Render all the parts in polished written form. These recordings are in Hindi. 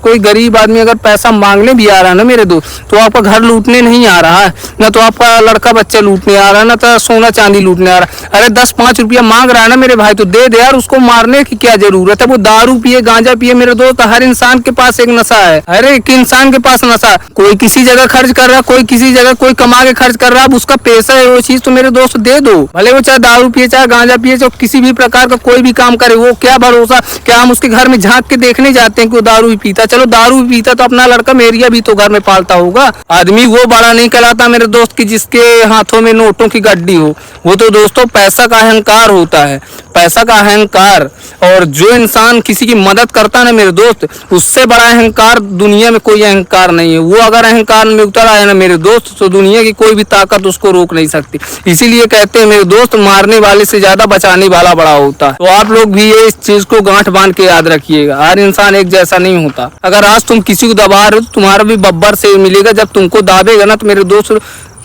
कोई गरीब आदमी अगर पैसा मांगने भी आ रहा है ना मेरे दोस्त, तो आपका घर लूटने नहीं आ रहा है, ना तो आपका लड़का बच्चा लूटने आ रहा है, ना तो सोना चांदी लूटने आ रहा है। अरे 10-5 रुपया मांग रहा है ना मेरे भाई, तो दे दे यार, उसको मारने की क्या जरूरत है। वो दारू पिए गांजा पिए मेरे दोस्त, हर इंसान के पास एक नशा है, हर एक इंसान के पास नशा। कोई किसी जगह खर्च कर रहा है, कोई किसी जगह कोई कमा के खर्च कर रहा है, अब उसका पैसा है वो चीज तो मेरे दोस्त दे दो। भले वो चाहे दारू पिए चाहे गांजा पिए चाहे किसी भी प्रकार का कोई भी काम करे, वो क्या भरोसा, क्या हम उसके घर में झांक के देखने जाते हैं कि वो दारू भी पीता। चलो दारू भी पीता तो अपना लड़का मेरिया भी तो घर में पालता होगा। आदमी वो बड़ा नहीं कहलाता मेरे दोस्त की जिसके हाथों में नोटों की गड्डी हो। वो तो दोस्तों पैसा का अहंकार होता है, पैसा का अहंकार। और जो इंसान किसी की मदद करता है ना मेरे दोस्त, उससे बड़ा अहंकार दुनिया में कोई अहंकार नहीं है। वो अगर अहंकार में उतर आया ना मेरे दोस्त, तो दुनिया की कोई भी ताकत उसको रोक नहीं सकती। इसीलिए कहते हैं मेरे दोस्त, मारने वाले से ज्यादा बचाने वाला बड़ा होता है। तो आप लोग भी ये इस चीज को गांठ बांध के याद रखिएगा, हर इंसान एक जैसा नहीं होता। अगर आज तुम किसी को दबा रहे हो तो तुम्हारा भी बब्बर से मिलेगा। जब तुमको दाबेगा ना तो मेरे दोस्त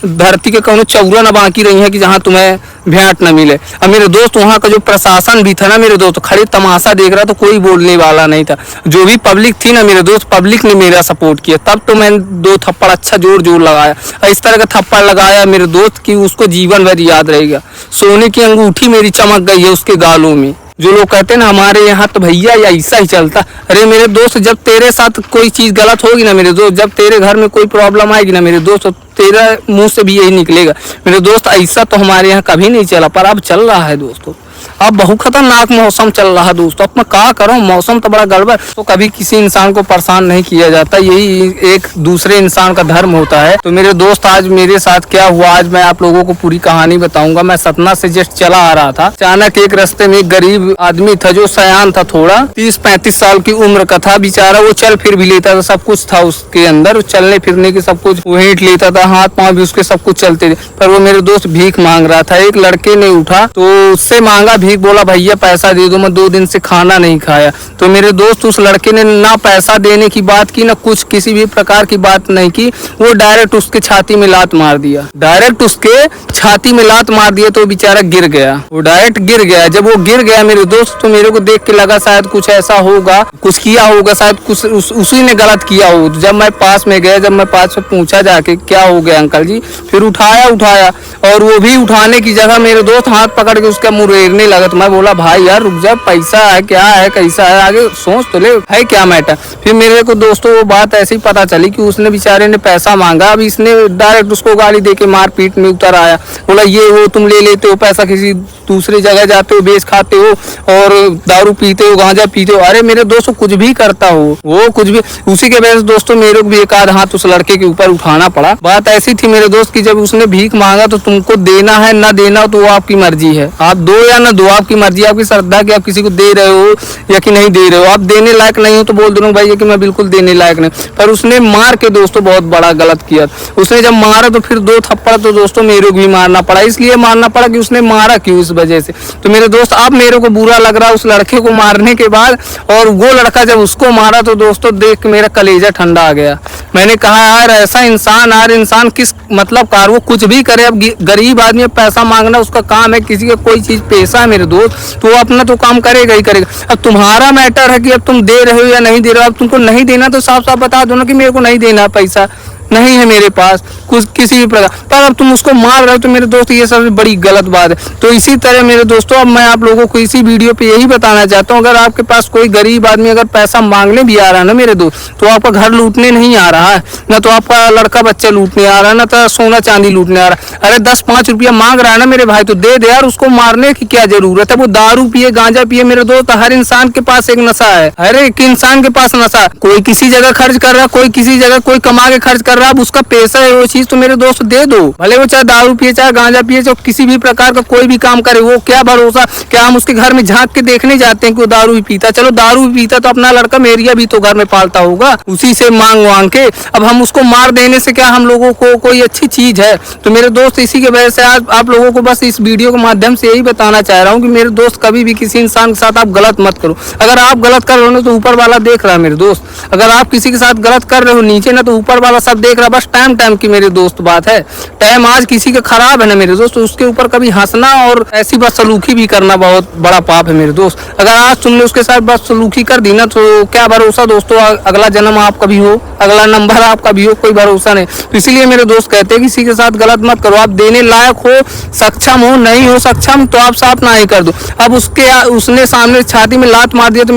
धरती के कौनो चौरा न बाकी रही है कि जहाँ तुम्हें भेंट न मिले। अब मेरे दोस्त वहाँ का जो प्रशासन भी था ना मेरे दोस्त, खड़े तमाशा देख रहा तो कोई बोलने वाला नहीं था। जो भी पब्लिक थी ना मेरे दोस्त, पब्लिक ने मेरा सपोर्ट किया, तब तो मैंने 2 थप्पड़ अच्छा जोर जोर लगाया। इस तरह का थप्पड़ लगाया मेरे दोस्त की उसको जीवन भर याद रहेगा। सोने की अंगूठी मेरी चमक गई है उसके गालों में। जो लोग कहते हैं ना हमारे यहाँ तो भैया या ऐसा ही चलता, अरे मेरे दोस्त जब तेरे साथ कोई चीज गलत होगी ना मेरे दोस्त, जब तेरे घर में कोई प्रॉब्लम आएगी ना मेरे दोस्त, तो तेरा मुंह से भी यही निकलेगा मेरे दोस्त, ऐसा तो हमारे यहाँ कभी नहीं चला, पर अब चल रहा है दोस्तों। अब बहुत खतरनाक मौसम चल रहा है दोस्तों। अब मैं क्या करूं, मौसम तो बड़ा गड़बड़। तो कभी किसी इंसान को परेशान नहीं किया जाता, यही एक दूसरे इंसान का धर्म होता है। तो मेरे दोस्त आज मेरे साथ क्या हुआ, आज मैं आप लोगों को पूरी कहानी बताऊंगा। मैं सतना से जस्ट चला आ रहा था, अचानक एक रास्ते में एक गरीब आदमी था जो सयान था, थोड़ा 30-35 साल की उम्र का था बेचारा। वो चल फिर भी लेता था, सब कुछ था उसके अंदर, चलने फिरने की सब कुछ, वो हीट लेता था, हाथ पाँव भी उसके सब कुछ चलते थे। पर वो मेरे दोस्त भीख मांग रहा था। एक लड़के ने उठा तो उससे मांगा भीख, बोला भैया पैसा दे दो, मैं 2 दिन से खाना नहीं खाया। तो मेरे दोस्त उस लड़के ने ना पैसा देने की बात की, ना कुछ किसी भी प्रकार की बात नहीं की। वो डायरेक्ट उसके छाती में लात मार दिया, डायरेक्ट उसके छाती में लात मार दिया। तो बेचारा गिर गया, वो डायरेक्ट गिर गया। जब वो गिर गया मेरे दोस्त, तो मेरे को देख के लगा शायद कुछ ऐसा होगा, कुछ किया होगा, शायद कुछ उसी ने गलत किया हो। जब मैं पास में गया, जब मैं पास में पूछा जाके क्या हो गया अंकल जी, फिर उठाया और वो भी उठाने की जगह मेरे दोस्त हाथ पकड़ के उसका मुंह रेड़ने लगा। तो मैं बोला भाई यार रुक जा, पैसा है क्या है कैसा है, आगे सोच तो ले, है क्या मैटर। फिर मेरे को दोस्तों वो बात ऐसे ही पता चली कि उसने बेचारे ने पैसा मांगा। अब इसने डायरेक्ट उसको गाली देके मारपीट में उतर आया। बोला ये वो तुम ले लेते हो पैसा, किसी दूसरी जगह जाते हो, बेच खाते हो और दारू पीते हो, गांजा पीते हो। अरे मेरे दोस्तों कुछ भी करता हो वो, कुछ भी। उसी के वजह से दोस्तों मेरे को भी एक आध हाथ उस लड़के के ऊपर उठाना पड़ा। बात ऐसी थी मेरे दोस्त की, जब उसने भीख मांगा तो तुमको देना है ना देना तो वो आपकी मर्जी है, आप दो या ना दो, आपकी मर्जी, आपकी श्रद्धा कि आप किसी को दे रहे हो या कि नहीं दे रहे हो। आप देने लायक नहीं हो तो बोल दो भाई कि मैं बिल्कुल देने लायक नहीं। पर उसने मार के दोस्तों बहुत बड़ा गलत किया। उसने जब मारा तो फिर 2 थप्पड़ तो दोस्तों मेरे को भी मारना पड़ा। इसलिए मारना पड़ा कि उसने मारा क्यों, इस वजह से। तो मेरे दोस्त अब मेरे को बुरा लग रहा उस लड़के को मारने के बाद, और वो लड़का जब उसको मारा तो दोस्तों देख के मेरा कलेजा ठंडा आ गया। मैंने कहा यार ऐसा इंसान, यार इंसान किस मतलब कार, वो कुछ भी करे। अब गरीब आदमी पैसा मांगना उसका काम है, किसी का कोई चीज पैसा है मेरे दोस्त, तो वो अपना तो काम करेगा ही करेगा। अब तुम्हारा मैटर है कि अब तुम दे रहे हो या नहीं दे रहे हो। अब तुमको नहीं देना तो साफ साफ बता दो ना कि मेरे को नहीं देना, पैसा नहीं है मेरे पास कुछ किसी भी प्रकार। पर अब तुम उसको मार रहे हो तो मेरे दोस्त ये सबसे बड़ी गलत बात है। तो इसी तरह मेरे दोस्तों अब मैं आप लोगों को इसी वीडियो पे यही बताना चाहता हूँ, अगर आपके पास कोई गरीब आदमी अगर पैसा मांगने भी आ रहा है ना मेरे दोस्त, तो आपका घर लूटने नहीं आ रहा है, ना तो आपका लड़का बच्चा लूटने आ रहा है, ना तो सोना चांदी लूटने आ रहा है। अरे 10-5 रुपया मांग रहा है ना मेरे भाई, तो दे दे यार, उसको मारने की क्या जरूरत है। वो दारू पिए गांजा पिए मेरे दोस्त, हर इंसान के पास एक नशा है, हर एक इंसान के पास नशा। कोई किसी जगह खर्च कर रहा है, कोई किसी जगह कोई कमा के खर्च कर रहा है, उसका पैसा है वो चीज तो मेरे दोस्त दे दो। भले वो चाहे दारू पिए चाहे गांजा पिए चाहे किसी भी प्रकार का कोई भी काम करे, वो क्या भरोसा, क्या हम उसके घर में झांक के देखने जाते हैं कि वो दारू भी पीता। चलो दारू भी पीता तो अपना लड़का मेरिया भी तो घर में पालता होगा, उसी से मांग वांग के। अब हम उसको मार देने से क्या हम लोगों को कोई अच्छी चीज है। तो मेरे दोस्त इसी के वजह से आज आप लोगों को बस इस वीडियो के माध्यम से यही बताना चाह रहा हूँ कि मेरे दोस्त कभी भी किसी इंसान के साथ आप गलत मत करो। अगर आप गलत कर रहे हो तो ऊपर वाला देख रहा है मेरे दोस्त, अगर आप किसी के साथ गलत कर रहे हो नीचे ना, तो ऊपर वाला सब देख रहा, बस टाइम टाइम की मेरे दोस्त बात है। टाइम आज किसी का खराब है ना मेरे दोस्त, उसके ऊपर कभी हंसना और ऐसी बदसलूकी भी करना बहुत बड़ा पाप है मेरे दोस्त। अगर आज तुमने उसके साथ बदसलूकी कर दी ना, तो क्या भरोसा दोस्तों अगला जन्म आपका भी हो, अगला नंबर आपका भी हो, कोई भरोसा नहीं। तो इसीलिए मेरे दोस्त कहते हैं किसी के साथ गलत मत करो। आप देने लायक हो, सक्षम हो, नहीं हो सक्षम तो आप साफ ना ही कर दो। अब उसने सामने छाती में लात मार दिया तो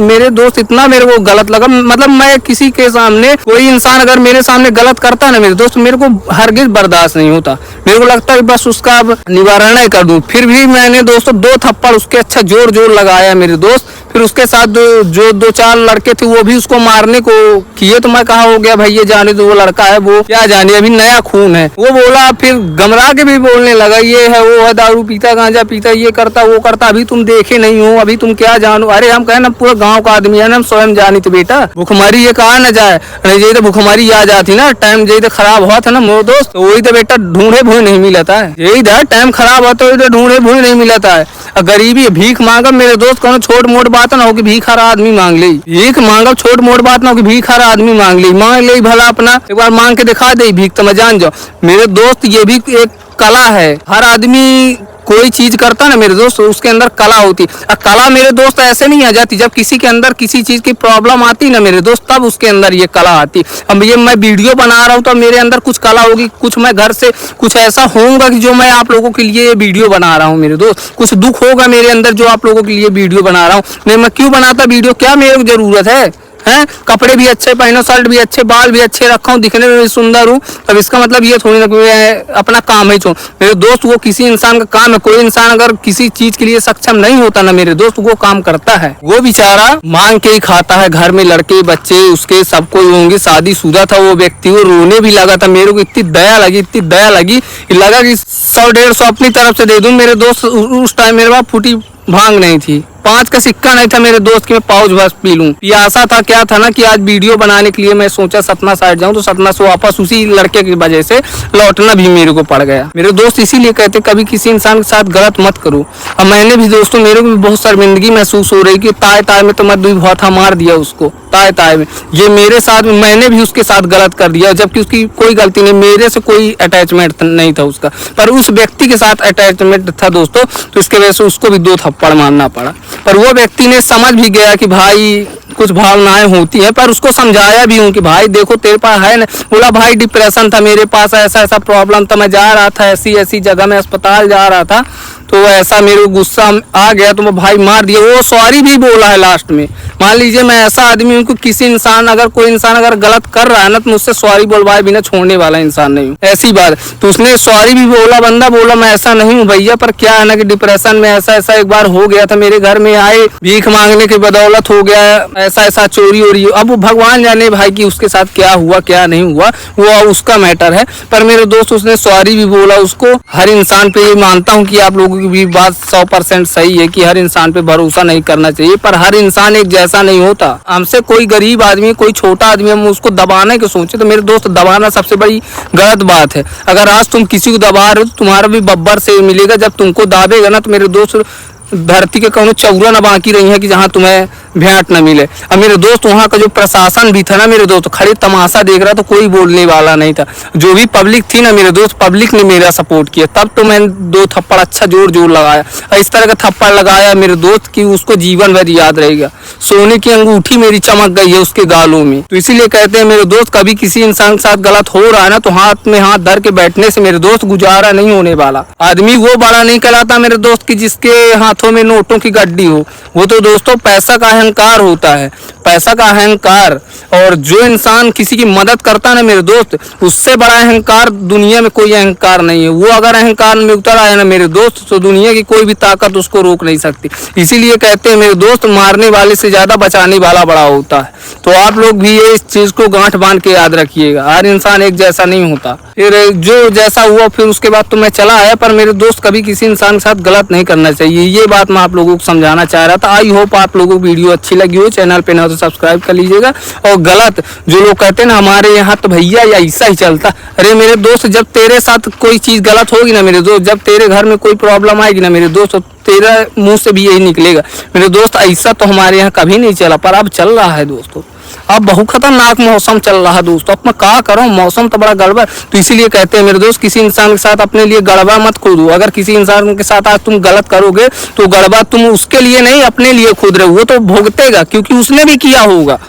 मेरे दोस्त इतना मेरे को गलत लगा। मतलब मैं किसी के सामने, कोई इंसान अगर मेरे सामने गलत करता है ना मेरे दोस्त, मेरे को हरगिज बर्दाश्त नहीं होता। मेरे को लगता है बस उसका अब निवारण ही कर दूं। फिर भी मैंने दोस्तों 2 थप्पड़ उसके अच्छा जोर जोर लगाया मेरे दोस्त। फिर उसके साथ जो 2-4 लड़के थे वो भी उसको मारने को किए। तो मैं कहा हो गया भाई, ये जाने दो, वो लड़का है, वो क्या जाने, अभी नया खून है। वो बोला, फिर घबरा के भी बोलने लगा, ये है वो है, दारू पीता, गांजा पीता, ये करता वो करता, अभी तुम देखे नहीं हो, अभी तुम क्या जानो। अरे हम कहे ना पूरा गाँव का आदमी है ना, हम स्वयं जानी थे बेटा। भूखमरी ये कहा न जाए, नहीं जाए तो भूखमरी आ जाती ना, टाइम जाए तो खराब हुआ था ना मोर दोस्त, तो वही तो बेटा ढूंढे भूई नहीं मिलता है। यही था, टाइम खराब होता है तो ढूंढे भूई नहीं मिलता है। गरीबी भीख मांगा मेरे दोस्त, कौन छोट मोट बात ना हो कि भीख हर आदमी मांग ले। भीख मांगा छोट मोट बात ना हो कि भीख हर आदमी मांग ले भला अपना एक बार मांग के दिखा दे भीख, तो मैं जान जाओ मेरे दोस्त। ये भी एक कला है, हर आदमी कोई चीज करता ना मेरे दोस्त, उसके अंदर कला होती। कला मेरे दोस्त ऐसे नहीं आ जाती, जब किसी के अंदर किसी चीज की प्रॉब्लम आती ना मेरे दोस्त, तब उसके अंदर ये कला आती। अब ये मैं वीडियो बना रहा हूँ तो मेरे अंदर कुछ कला होगी, कुछ मैं घर से कुछ ऐसा होऊंगा कि जो मैं आप लोगों के लिए वीडियो बना रहा हूँ मेरे दोस्त। कुछ दुख होगा मेरे अंदर जो आप लोगों के लिए वीडियो बना रहा हूँ। नहीं मैं क्यों बनाता वीडियो, क्या मेरे को जरूरत है? हैं, कपड़े भी अच्छे पहनो, शर्ट भी अच्छे, बाल भी अच्छे रखा हूँ, दिखने में भी सुंदर हूँ, तब इसका मतलब ये थोड़ी ना कि अपना काम ही छोड़। मेरे दोस्त वो किसी इंसान का काम है। कोई इंसान अगर किसी चीज के लिए सक्षम नहीं होता ना मेरे दोस्त, वो काम करता है, वो बेचारा मांग के ही खाता है। घर में लड़के बच्चे उसके सब कोई होंगे, शादीशुदा था वो व्यक्ति, वो रोने भी लगा था। मेरे को इतनी दया लगी, इतनी दया लगी, लगा कि 100-150 अपनी तरफ से दे दूं मेरे दोस्त। उस टाइम मेरे पास फूटी भांग नहीं थी, 5 का सिक्का नहीं था मेरे दोस्त की मैं पाउच बस पी लूं। प्यासा था, क्या था ना कि आज वीडियो बनाने के लिए मैं सोचा सतना साइड जाऊं, तो सतना से वापस उसी लड़के की वजह से लौटना भी मेरे को पड़ गया। मेरे दोस्त इसीलिए कहते कभी किसी इंसान के साथ गलत मत करो। अब मैंने भी दोस्तों, मेरे को भी बहुत शर्मिंदगी महसूस हो रही कि ताए ताए में तो मैं 2 भौथा मार दिया उसको, ताए ताए में। ये मेरे साथ, मैंने भी उसके साथ गलत कर दिया, जबकि उसकी कोई गलती नहीं, मेरे से कोई अटैचमेंट नहीं था उसका, पर उस व्यक्ति के साथ अटैचमेंट था दोस्तों। तो इसके वजह से उसको भी 2 थप्पड़ मारना पड़ा। पर वो व्यक्ति ने समझ भी गया कि भाई कुछ भावनाएं होती हैं, पर उसको समझाया भी हूँ कि भाई देखो तेरे पास है ना। बोला भाई डिप्रेशन था मेरे पास, ऐसा ऐसा प्रॉब्लम था, मैं जा रहा था ऐसी ऐसी जगह में अस्पताल जा रहा था, तो ऐसा मेरे को गुस्सा आ गया तो मैं भाई मार दिया। वो सॉरी भी बोला है लास्ट में। मान लीजिए मैं ऐसा आदमी हूँ कि किसी इंसान अगर कोई इंसान अगर गलत कर रहा है ना, तो मुझसे सॉरी बोलवाए बिना छोड़ने वाला इंसान नहीं हूँ, ऐसी बात। तो उसने सॉरी भी बोला, बंदा बोला मैं ऐसा नहीं हूँ भैया, पर क्या है ना कि डिप्रेशन में ऐसा ऐसा एक बार हो गया था, मेरे घर में आए भीख मांगने की बदौलत हो गया, ऐसा ऐसा चोरी हो रही हो। अब भगवान जाने भाई कि उसके साथ क्या हुआ क्या नहीं हुआ, वो उसका मैटर है। पर मेरे दोस्त उसने सॉरी भी बोला उसको। हर इंसान पे ये मानता हूँ कि आप लोगों की भी बात 100% सही है कि हर इंसान पे भरोसा नहीं करना चाहिए, पर हर इंसान एक जैसा नहीं होता। हमसे कोई गरीब आदमी, कोई छोटा आदमी, हम उसको दबाने की सोचे तो मेरे दोस्त दबाना सबसे बड़ी गलत बात है। अगर आज तुम किसी को दबा रहे हो तो तुम्हारा भी बब्बर से मिलेगा, जब तुमको दाबेगा ना तो मेरे दोस्त धरती के कौनो चौरा न बाकी रही है कि जहाँ तुम्हें भेंट न मिले। अब मेरे दोस्त वहाँ का जो प्रशासन भी था ना मेरे दोस्त, खड़े तमाशा देख रहा तो कोई बोलने वाला नहीं था। जो भी पब्लिक थी ना मेरे दोस्त, पब्लिक ने मेरा सपोर्ट किया, तब तो मैंने 2 थप्पड़ अच्छा जोर जोर लगाया। इस तरह का थप्पड़ लगाया मेरे दोस्त की उसको जीवन भर याद रहेगा। सोने की अंगूठी मेरी चमक गई है उसके गालों में। तो इसीलिए कहते हैं मेरे दोस्त, कभी किसी इंसान के साथ गलत हो रहा है ना, तो हाथ में हाथ धर के बैठने से मेरे दोस्त गुजारा नहीं होने वाला। आदमी वो बड़ा नहीं कहलाता मेरे दोस्त की जिसके हाथों में नोटों की गड्डी हो। वो तो दोस्तों पैसा का अहंकार होता है, पैसा का अहंकार। और जो इंसान किसी की मदद करता है ना मेरे दोस्त, उससे बड़ा अहंकार दुनिया में कोई अहंकार नहीं है। वो अगर अहंकार में उतर आया ना मेरे दोस्त, तो दुनिया की कोई भी ताकत उसको रोक नहीं सकती। इसीलिए कहते हैं मेरे दोस्त, मारने वाले से ज्यादा बचाने वाला बड़ा होता है। तो आप लोग भी ये इस चीज को गांठ बांध के याद रखिएगा, हर इंसान एक जैसा नहीं होता। फिर जो जैसा हुआ फिर उसके बाद तो मैं चला आया, पर मेरे दोस्त कभी किसी इंसान के साथ गलत नहीं करना चाहिए। ये बात मैं आप लोगों को समझाना चाह रहा था। आई होप आप लोगों को वीडियो अच्छी लगी हो। चैनल पे ना तो सब्सक्राइब कर लीजिएगा। और गलत जो लोग कहते हैं ना हमारे यहाँ तो भैया या ऐसा ही चलता, अरे मेरे दोस्त जब तेरे साथ कोई चीज गलत होगी ना मेरे दोस्त, जब तेरे घर में कोई प्रॉब्लम आएगी ना मेरे दोस्त, तेरा मुंह से भी यही निकलेगा मेरे दोस्त, ऐसा तो हमारे यहाँ कभी नहीं चला, पर अब चल रहा है दोस्तों। अब बहुत खतरनाक मौसम चल रहा है दोस्तों। अब मैं क्या करूं, मौसम तो बड़ा गड़बड़। तो इसीलिए कहते हैं मेरे दोस्त, किसी इंसान के साथ अपने लिए गड़बड़ मत खोदो। अगर किसी इंसान के साथ आज तुम गलत करोगे तो गड़बड़ तुम उसके लिए नहीं अपने लिए खोद रहे हो। वो तो भोगतेगा क्योंकि उसने भी किया होगा,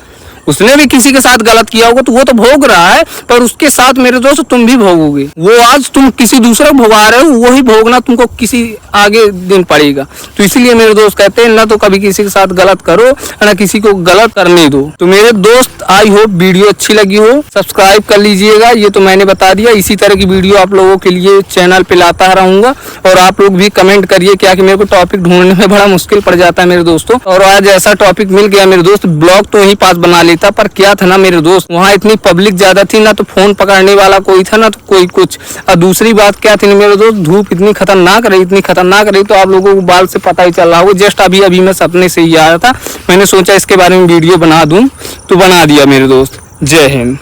उसने भी किसी के साथ गलत किया होगा, तो वो तो भोग रहा है, पर उसके साथ मेरे दोस्त तुम भी भोगोगे। वो आज तुम किसी दूसरे को भोगा रहे हो, वही भोगना तुमको किसी आगे दिन पड़ेगा। तो इसीलिए मेरे दोस्त कहते हैं ना तो कभी किसी के साथ गलत करो, ना किसी को गलत करने दो। तो मेरे दोस्त आई होप वीडियो अच्छी लगी हो, सब्सक्राइब कर लीजिएगा। ये तो मैंने बता दिया, इसी तरह की वीडियो आप लोगों के लिए चैनल पे लाता रहूंगा। और आप लोग भी कमेंट करिए, क्या कि मेरे को टॉपिक ढूंढने में बड़ा मुश्किल पड़ जाता है मेरे दोस्तों। और आज ऐसा टॉपिक मिल गया मेरे दोस्त, ब्लॉग तो वहीं पास बना था, पर क्या था ना मेरे दोस्त, वहाँ इतनी पब्लिक ज्यादा थी ना, तो फोन पकड़ने वाला कोई था ना तो कोई कुछ। और दूसरी बात क्या थी ना मेरे दोस्त, धूप इतनी खतरनाक रही, तो आप लोगों को बाल से पता ही चल रहा होगा। जस्ट अभी मैं सपने से ही आया था, मैंने सोचा इसके बारे में वीडियो बना दूं, तो बना दिया मेरे दोस्त। जय हिंद।